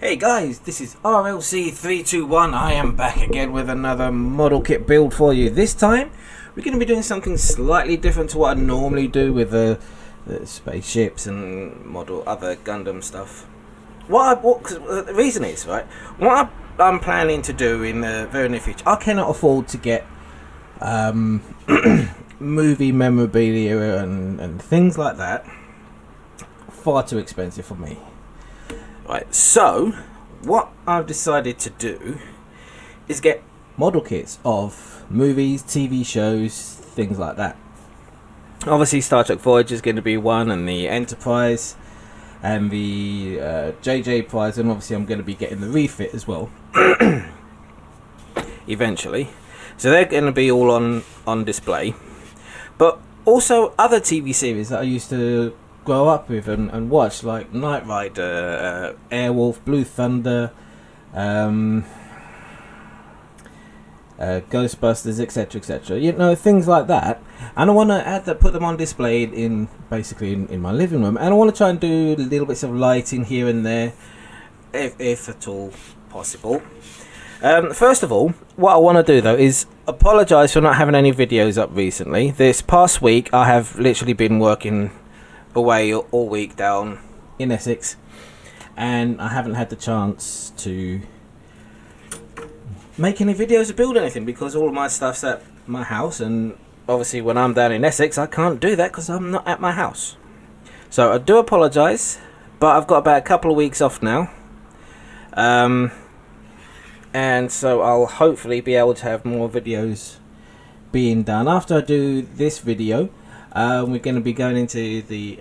Hey guys, this is RLC321. I am back again with another model kit build for you. This time, we're going to be doing something slightly different to what I normally do with the spaceships and model other Gundam stuff. The reason is, right, what I'm planning to do in the very near future, I cannot afford to get movie memorabilia and things like that. Far too expensive for me. Right, so what I've decided to do is get model kits of movies, TV shows, things like that. Obviously, Star Trek Voyager is going to be one, and the Enterprise, and the JJ Prize, and obviously I'm going to be getting the refit as well, eventually. So they're going to be all on display, but also other TV series that I used to grow up with and watch, like Knight Rider, Airwolf, Blue Thunder, Ghostbusters, etc, etc, you know, things like that. And I want to put them on display in my living room, and I want to try and do little bits of lighting here and there, if at all possible. First of all, what I want to do though is apologise for not having any videos up recently. This past week I have literally been working away all week down in Essex, and I haven't had the chance to make any videos or build anything because all of my stuff's at my house, and obviously when I'm down in Essex I can't do that because I'm not at my house. So I do apologise, but I've got about a couple of weeks off now, and so I'll hopefully be able to have more videos being done. After I do this video, we're going to be going into the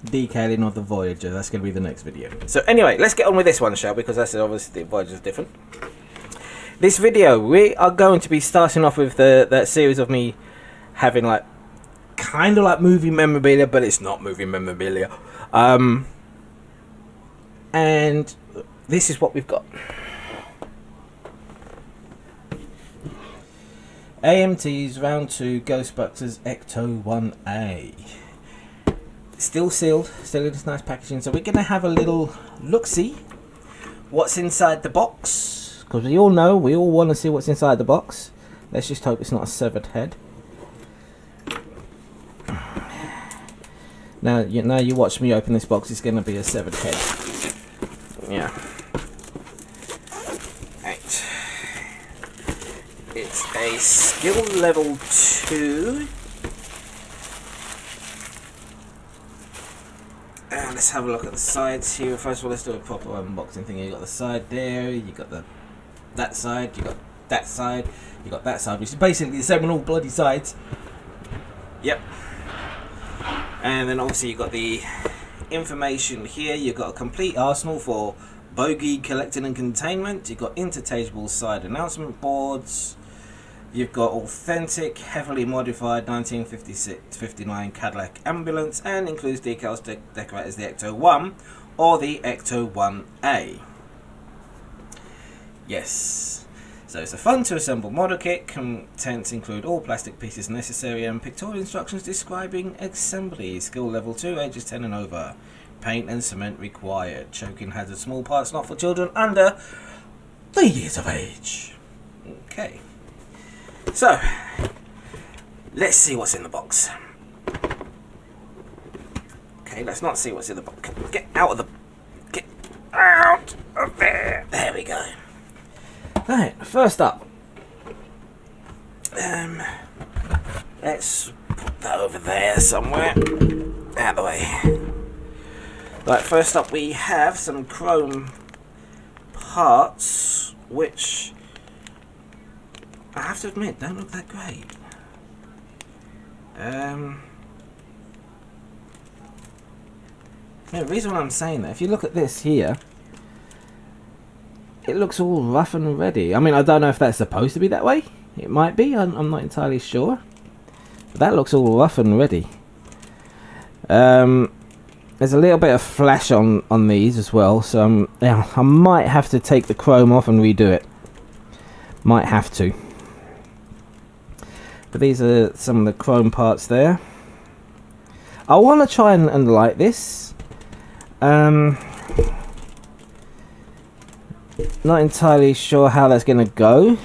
decaling of the Voyager. That's going to be the next video. So anyway, let's get on with this one, shall we? Because that's obviously the Voyager is different. This video, we are going to be starting off with that series of me having like kind of like movie memorabilia, but it's not movie memorabilia. And this is what we've got. AMT's Round 2 Ghostbusters Ecto 1A. Still sealed, still in this nice packaging. So we're going to have a little look-see what's inside the box. Because we all know, we all want to see what's inside the box. Let's just hope it's not a severed head. Now you watch me open this box, it's going to be a severed head. Yeah. Right. It's a skill level 2. And let's have a look at the sides here. First of all, let's do a proper unboxing thing. You got the side there, you got that side, you got that side, you got that side, which is basically the same on all bloody sides. Yep. And then obviously you got the information here. You've got a complete arsenal for bogey collecting and containment. You've got interchangeable side announcement boards. You've got authentic, heavily modified 1956-59 Cadillac ambulance, and includes decals decorated as the Ecto 1 or the Ecto 1A. Yes. So it's a fun to assemble model kit. Contents include all plastic pieces necessary and pictorial instructions describing assembly. Skill level 2, ages 10 and over. Paint and cement required. Choking hazard, small parts not for children under 3 years of age. Okay. So, let's see what's in the box. Okay, let's not see what's in the box. Get out of there. There we go. Right, first up. Let's put that over there somewhere. Out of the way. Right, first up we have some chrome parts, which I have to admit don't look that great. The reason why I'm saying that, if you look at this here, it looks all rough and ready. I mean, I don't know if that's supposed to be that way. It might be, I'm not entirely sure. But that looks all rough and ready. There's a little bit of flash on these as well, so yeah, I might have to take the chrome off and redo it. Might have to. But these are some of the chrome parts there. I want to try and light this. Not entirely sure how that's going to go,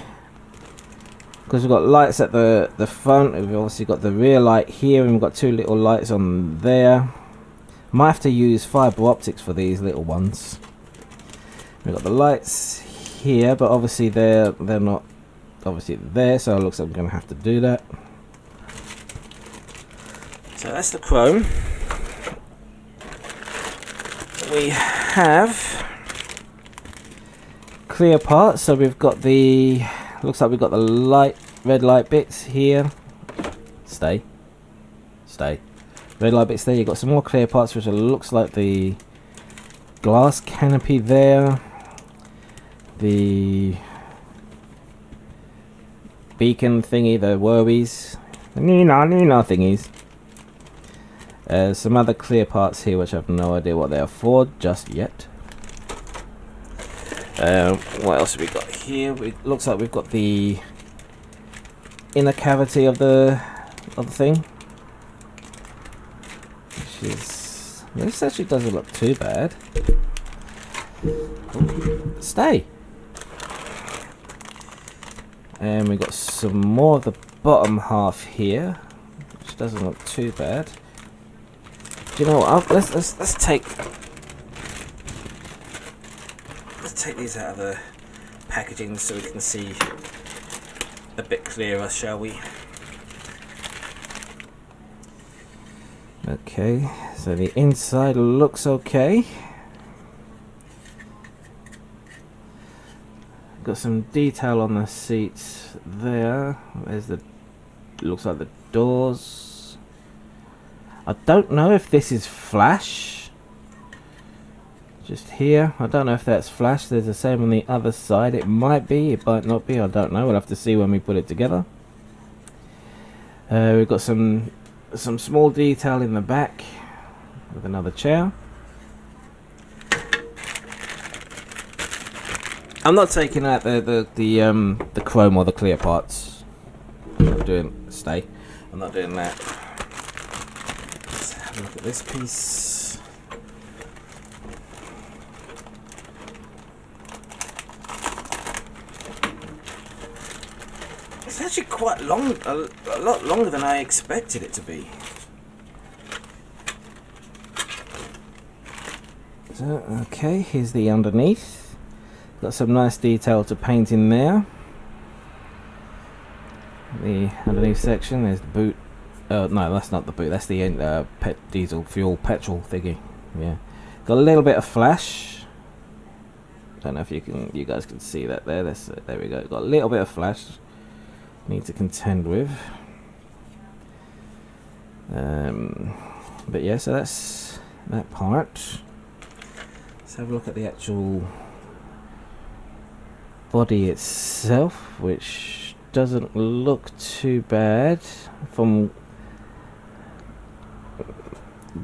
because we've got lights at the front. We've obviously got the rear light here, and we've got two little lights on there. Might have to use fibre optics for these little ones. We've got the lights here, but obviously they're not obviously there, so it looks like I'm going to have to do that. So that's the chrome. We have clear parts, so we've got the, looks like we've got the red light bits here. Stay. Red light bits there. You've got some more clear parts, which looks like the glass canopy there, the beacon thingy, the worries, the Nina thingies. Some other clear parts here, which I have no idea what they are for just yet. What else have we got here? It looks like we've got the inner cavity of the thing, which is, this actually doesn't look too bad. Stay. And we've got some more of the bottom half here, which doesn't look too bad. Do you know what? Let's take these out of the packaging so we can see a bit clearer, shall we? Okay, so the inside looks okay. Got some detail on the seats there. There's the, looks like the doors. I don't know if this is flash. Just here, I don't know if that's flash. There's the same on the other side. It might be, it might not be, I don't know. We'll have to see when we put it together. We've got some small detail in the back with another chair. I'm not taking out the chrome or the clear parts. I'm not doing I'm not doing that. Let's have a look at this piece. It's actually quite long, a lot longer than I expected it to be. So, okay, here's the underneath. Got some nice detail to paint in there. The underneath section, there's the boot. Oh no, that's not the boot. That's the diesel fuel petrol thingy. Yeah, got a little bit of flash. Don't know if you guys can see that there. There we go. Got a little bit of flash. Need to contend with. But yeah, so that's that part. Let's have a look at the actual body itself, which doesn't look too bad from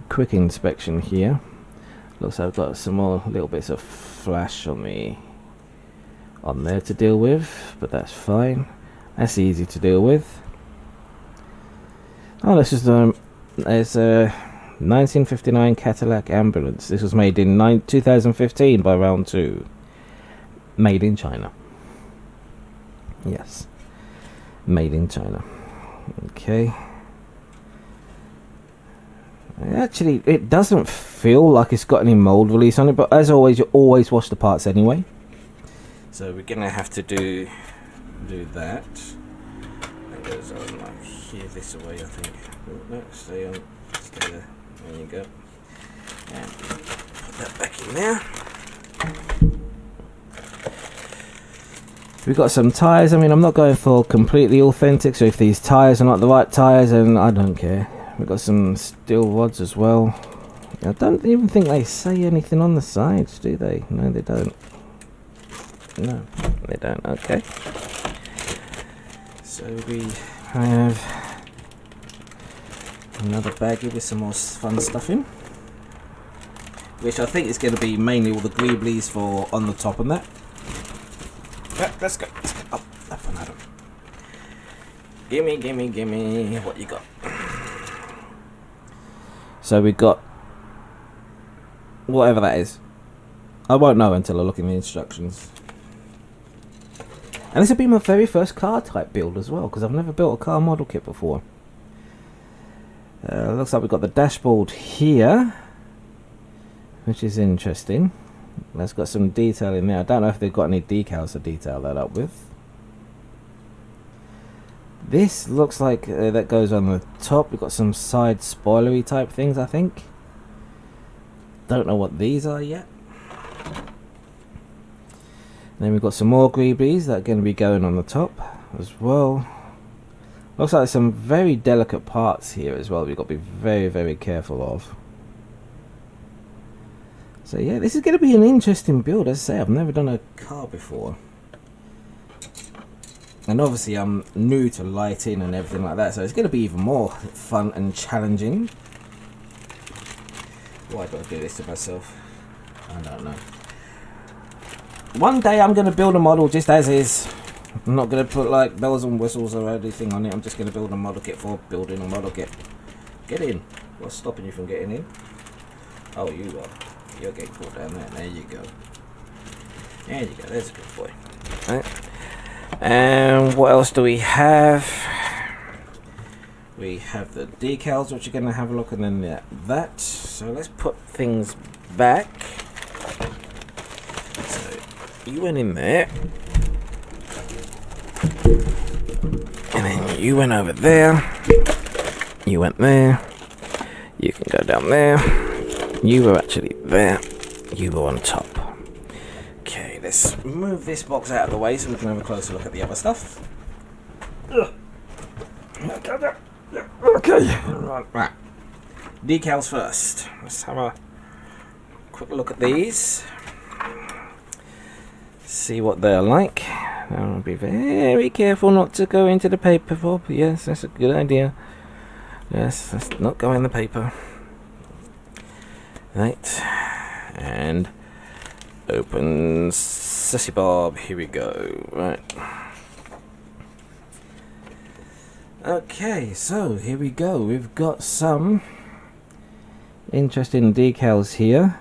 quick inspection here. Looks like I've got some more little bits of flash on there to deal with, but that's fine. That's easy to deal with. Oh, this is there's a 1959 Cadillac ambulance. This was made in 2015 by Round 2. Made in China. Yes. Made in China. Okay. Actually, it doesn't feel like it's got any mold release on it, but as always, you always wash the parts anyway. So we're gonna have to do that. That goes on like here, this way, I think. No, stay there. There you go. And put that back in there. We've got some tyres. I mean, I'm not going for completely authentic, so if these tyres are not the right tyres, then I don't care. We've got some steel rods as well. I don't even think they say anything on the sides, do they? No, they don't. No, they don't. Okay. So we have another baggie with some more fun stuff in, which I think is going to be mainly all the greeblies for on the top and that. Let's go. Up and Adam. Gimme what you got. So we got whatever that is. I won't know until I look in the instructions. And this will be my very first car type build as well, because I've never built a car model kit before. Looks like we've got the dashboard here, which is interesting. That's got some detail in there. I don't know if they've got any decals to detail that up with. This looks like that goes on the top. We've got some side spoilery type things, I think. Don't know what these are yet. Then we've got some more greeblies that are going to be going on the top as well. Looks like some very delicate parts here as well. We've got to be very, very careful of. So yeah, this is going to be an interesting build. As I say, I've never done a car before. And obviously I'm new to lighting and everything like that, so it's going to be even more fun and challenging. Why do I do this to myself? I don't know. One day I'm going to build a model just as is. I'm not going to put like bells and whistles or anything on it. I'm just going to build a model kit for building a model kit. Get in. What's stopping you from getting in? Oh, you are. You're getting caught down there. There you go. There you go. There's a good boy. Right. And what else do we have? We have the decals, which you're going to have a look, and then that. So let's put things back. So you went in there. And then you went over there. You went there. You can go down there. You were actually there. You were on top. Okay, let's move this box out of the way so we can have a closer look at the other stuff. Okay, right. Decals first. Let's have a quick look at these. See what they're like. I'll be very careful not to go into the paper, Bob. Yes, that's a good idea. Yes, let's not go in the paper. Right. And open Sissy Bob. Here we go. Right. Okay, so here we go. We've got some interesting decals here,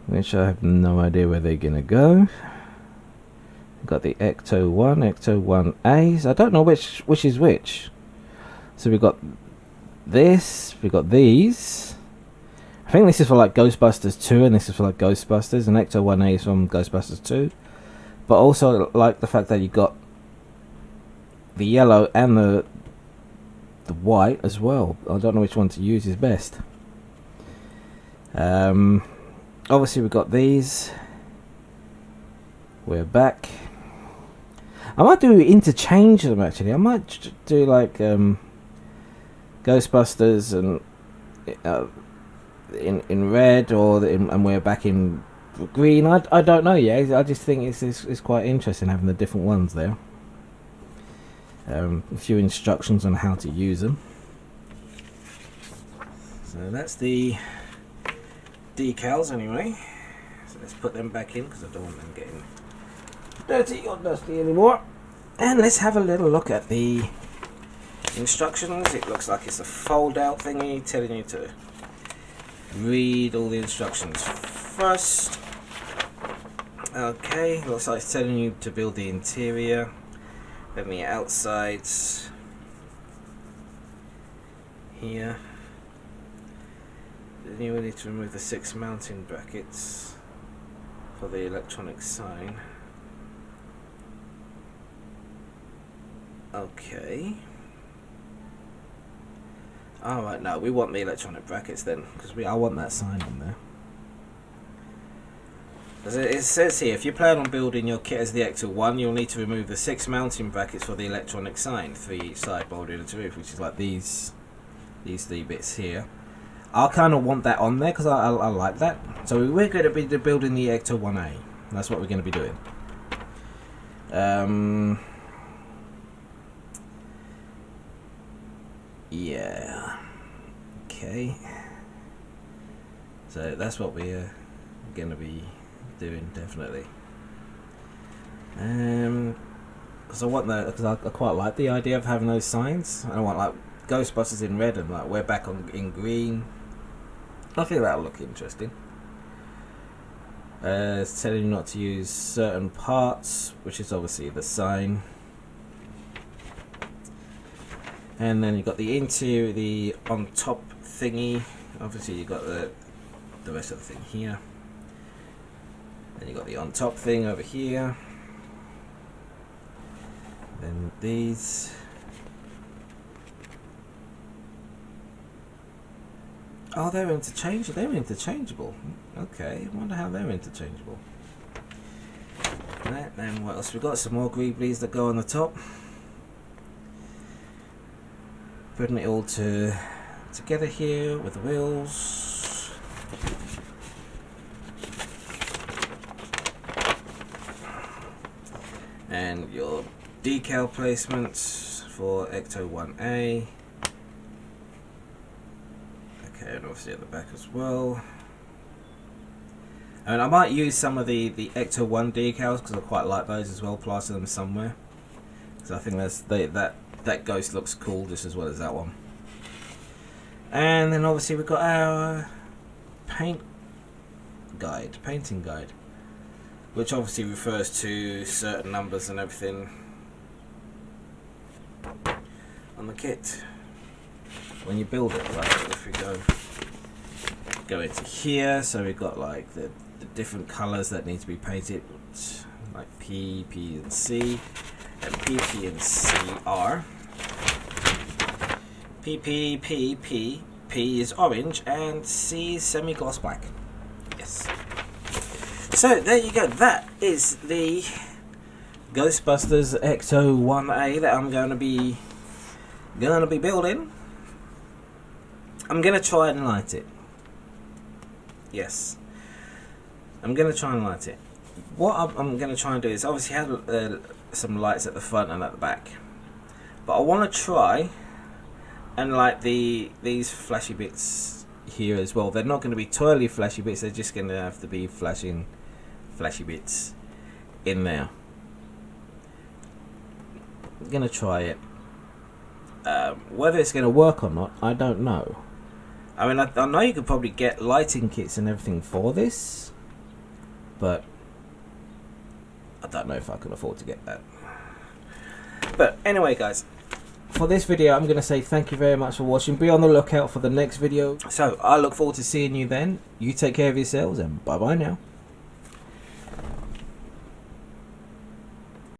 which I have no idea where they're gonna go. We've got the Ecto 1, Ecto 1A. So I don't know which is which. So we've got this, we've got these. I think this is for like Ghostbusters 2 and this is for like Ghostbusters, and Ecto 1A is from Ghostbusters 2. But also like the fact that you got the yellow and the white as well. I don't know which one to use is best. Obviously we've got these. We're back. I might do interchange them actually. I might do like Ghostbusters and in red, or and we're back in green. I don't know yet. I just think it's quite interesting having the different ones there. A few instructions on how to use them. So that's the decals anyway. So let's put them back in because I don't want them getting dirty or dusty anymore. And let's have a little look at the instructions. It looks like it's a fold out thingy telling you to read all the instructions first. Okay, looks like it's telling you to build the interior, then the outsides here. Then you will need to remove the 6 mounting brackets for the electronic sign. Okay. Alright, no, we want the electronic brackets then, because I want that sign on there. As it says here, if you plan on building your kit as the Ecto 1, you'll need to remove the 6 mounting brackets for the electronic sign, 3 each side, bolted into roof, which is like these 3 bits here. I kind of want that on there because I like that. So we're going to be building the Ecto 1A. That's what we're going to be doing. Yeah. Okay. So that's what we're going to be doing, definitely. Because I want that, because I quite like the idea of having those signs. I want like Ghostbusters in red and like we're back in green. I think that'll look interesting. It's telling you not to use certain parts, which is obviously the sign. And then you've got the interior, the on top thingy. Obviously you've got the rest of the thing here. Then you've got the on top thing over here. Then these. Oh, they're interchangeable. They're interchangeable. Okay, I wonder how they're interchangeable. Right, then what else? We've got some more greeblies that go on the top. Putting it all together here with the wheels. And your decal placements for Ecto 1A. Okay, and obviously at the back as well. I mean, I might use some of the Ecto 1 decals because I quite like those as well, plaster them somewhere. Because I think that ghost looks cool just as well as that one. And then obviously we've got our painting guide, which obviously refers to certain numbers and everything on the kit when you build it. Like if we go into here, so we've got like the different colors that need to be painted, like P, P and C, and P, P and C are P, P, P, P, P is orange and C is semi-gloss black. Yes. So there you go. That is the Ghostbusters Ecto 1A that I'm going to be building. I'm going to try and light it. Yes. I'm going to try and light it. What I'm going to try and do is obviously have some lights at the front and at the back. But I want to try and light these flashy bits here as well. They're not going to be totally flashy bits. They're just going to have to be flashy bits in there. I'm going to try it. Whether it's going to work or not, I don't know. I mean, I know you could probably get lighting kits and everything for this, but I don't know if I can afford to get that. But anyway, guys, for this video, I'm going to say thank you very much for watching. Be on the lookout for the next video. So I look forward to seeing you then. You take care of yourselves and bye bye now.